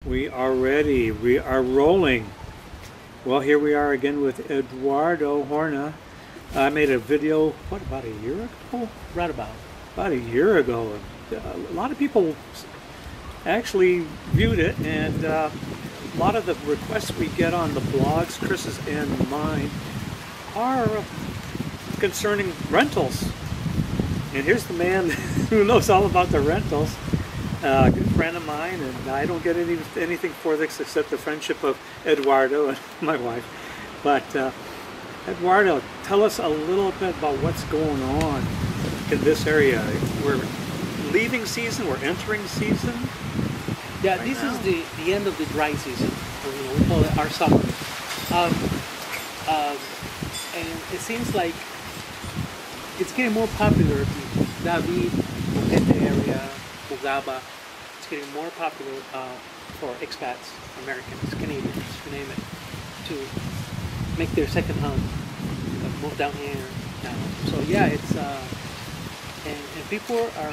We are ready. We are rolling. Well, here we are again with Eduardo Horna. I made a video, what, about a year ago? Right about. About a year ago. A lot of people actually viewed it, and a lot of the requests we get on the blogs, Chris's and mine, are concerning rentals. And here's the man who knows all about the rentals. A good friend of mine, and I don't get anything for this except the friendship of Eduardo and my wife. But Eduardo, tell us a little bit about what's going on in this area. We're leaving season, we're entering season. Yeah, right this now. is the end of the dry season. Or, we call it our summer. And it seems like it's getting more popular. David, Boquete area, Bugaba, it's getting more popular for expats, Americans, Canadians, you name it, to make their second home, move down here now. So yeah, it's and people are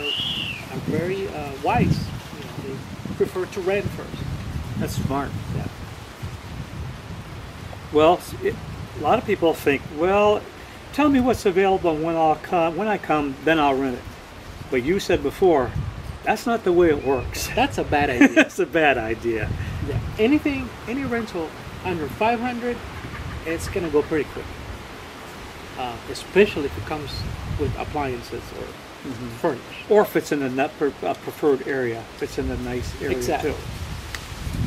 very wise. You know, they prefer to rent first. That's smart. Yeah. Well, a lot of people think, well, tell me what's available when I'll come. When I come, then I'll rent it. But you said before, that's not the way it works. That's a bad idea. That's a bad idea. Yeah. Any rental under 500, it's gonna go pretty quick. Especially if it comes with appliances or furnish. Or if it's in a preferred area, if it's in a nice area Exactly. too.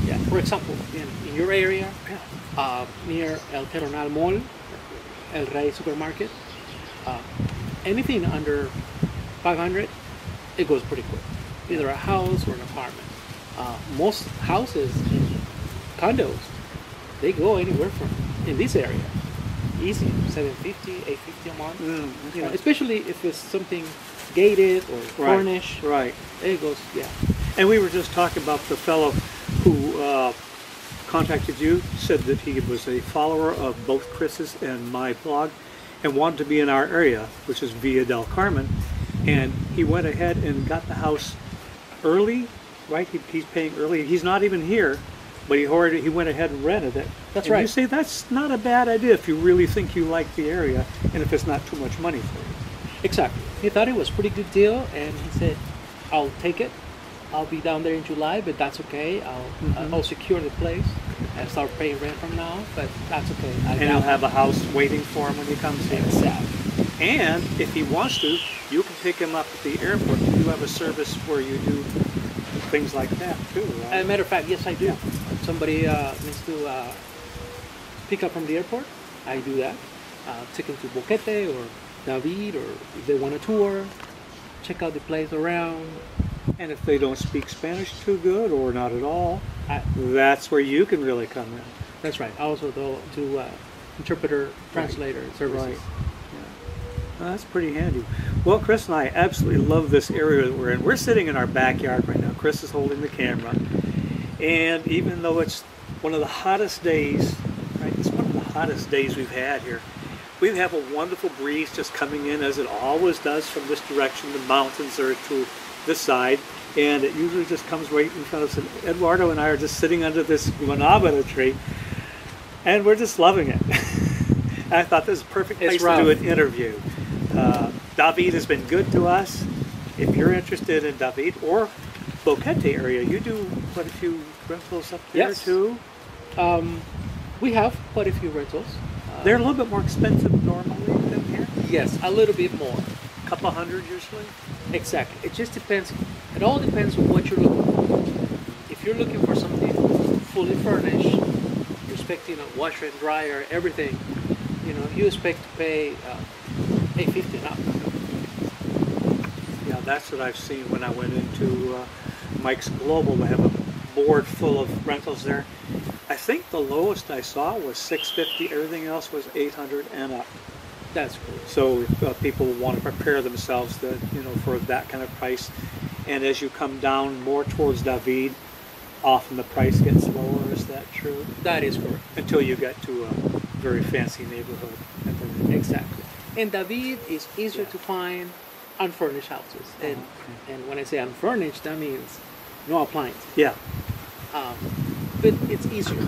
Yeah. For example, in your area, near El Terronal Mall, El Rey Supermarket, anything under 500, it goes pretty quick. Either a house or an apartment. Most houses and condos, they go anywhere from, in this area, easy, 750, 850 a month. Okay. You know, especially if it's something gated or furnished. Right. It goes, yeah. And we were just talking about the fellow who contacted you, said that he was a follower of both Chris's and my blog and wanted to be in our area, which is Villa del Carmen. And he went ahead and got the house early, right? He's paying early. He's not even here, but he went ahead and rented it. That's and right. You say that's not a bad idea if you really think you like the area and if it's not too much money for you. Exactly. He thought it was a pretty good deal, and he said, I'll take it. I'll be down there in July, but that's okay. I'll secure the place and start paying rent from now, but that's okay. And he'll have a house waiting for him when he comes here. Exactly. And if he wants to, you can pick him up at the airport. You have a service where you do things like that too, right? As a matter of fact, yes, I do. Yeah. Somebody needs to pick up from the airport, I do that. Take them to Boquete or David, or if they want a tour, check out the place around. And if they don't speak Spanish too good or not at all, that's where you can really come in. That's right. I also do interpreter, translator services. Right. Yeah. Well, that's pretty handy. Well, Chris and I absolutely love this area that we're in. We're sitting in our backyard right now. Chris is holding the camera. And even though it's one of the hottest days, right? It's one of the hottest days we've had here. We have a wonderful breeze just coming in, as it always does from this direction. The mountains are to this side, and it usually just comes right in front of us. And Eduardo and I are just sitting under this guanabana tree, and we're just loving it. I thought this is a perfect place to do an interview. David has been good to us. If you're interested in David or Boquete area, you do quite a few rentals up there too. We have quite a few rentals. They're a little bit more expensive normally than here. Yes, a little bit more. A couple hundred usually. Exactly. It just depends. It all depends on what you're looking for. If you're looking for something fully furnished, you're expecting a washer and dryer, everything, you know, you expect to pay $850 now. Yeah, that's what I've seen when I went into Mike's Global. They have a board full of rentals there. I think the lowest I saw was $650. Everything else was $800 and up. That's cool. So if people want to prepare themselves, for that kind of price, and as you come down more towards David, often the price gets lower. Is that true? That is correct. Until you get to a very fancy neighborhood. Exactly. And David is easier to find unfurnished houses. And when I say unfurnished, that means no appliances. Yeah. but it's easier.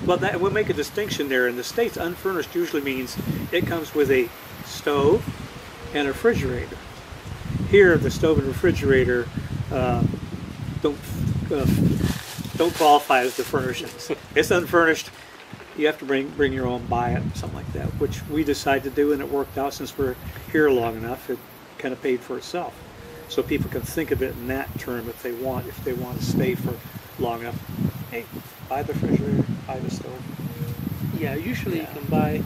Well, that we'll make a distinction there. In the States, unfurnished usually means it comes with a stove and a refrigerator. Here, the stove and refrigerator don't don't qualify as the furnishings. It's unfurnished. You have to bring your own, buy it, something like that, which we decided to do, and it worked out. Since we're here long enough, it kind of paid for itself. So people can think of it in that term if they want to stay for long enough. Hey, buy the refrigerator, buy the stove. Yeah, usually Yeah. you can buy,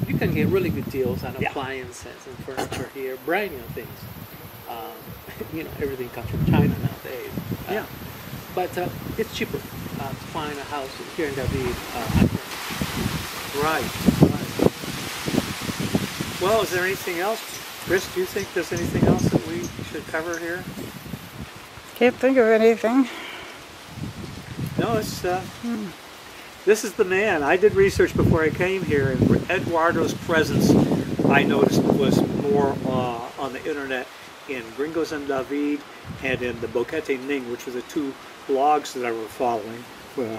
you can get really good deals on Yeah. appliances and furniture here, brand new things. Everything comes from China nowadays. Yeah. But it's cheaper to find a house here in David. Right. Well, is there anything else? Chris, do you think there's anything else that we should cover here? Can't think of anything. No, it's this is the man. I did research before I came here, and Eduardo's presence I noticed was more on the internet in Gringos and David and in the Boquete Ning, which were the two blogs that I were following,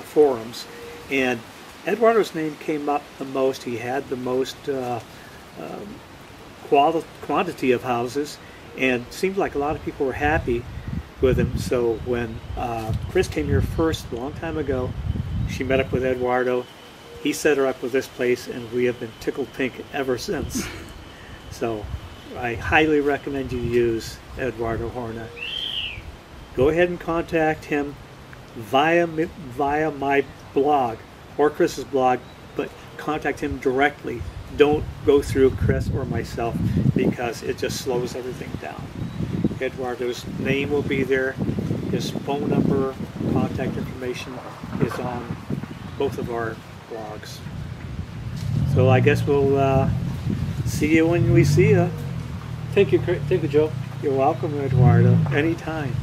forums. And Eduardo's name came up the most. He had the most quantity of houses, and seemed like a lot of people were happy with him. So when Chris came here first a long time ago, she met up with Eduardo. He set her up with this place, and we have been tickled pink ever since. So I highly recommend you use Eduardo Horna. Go ahead and contact him via my blog or Chris's blog, but contact him directly. Don't go through Chris or myself, because it just slows everything down. Eduardo's name will be there. His phone number, contact information is on both of our blogs. So I guess we'll see you when we see you. Thank you, Joe. You're welcome, Eduardo. Anytime.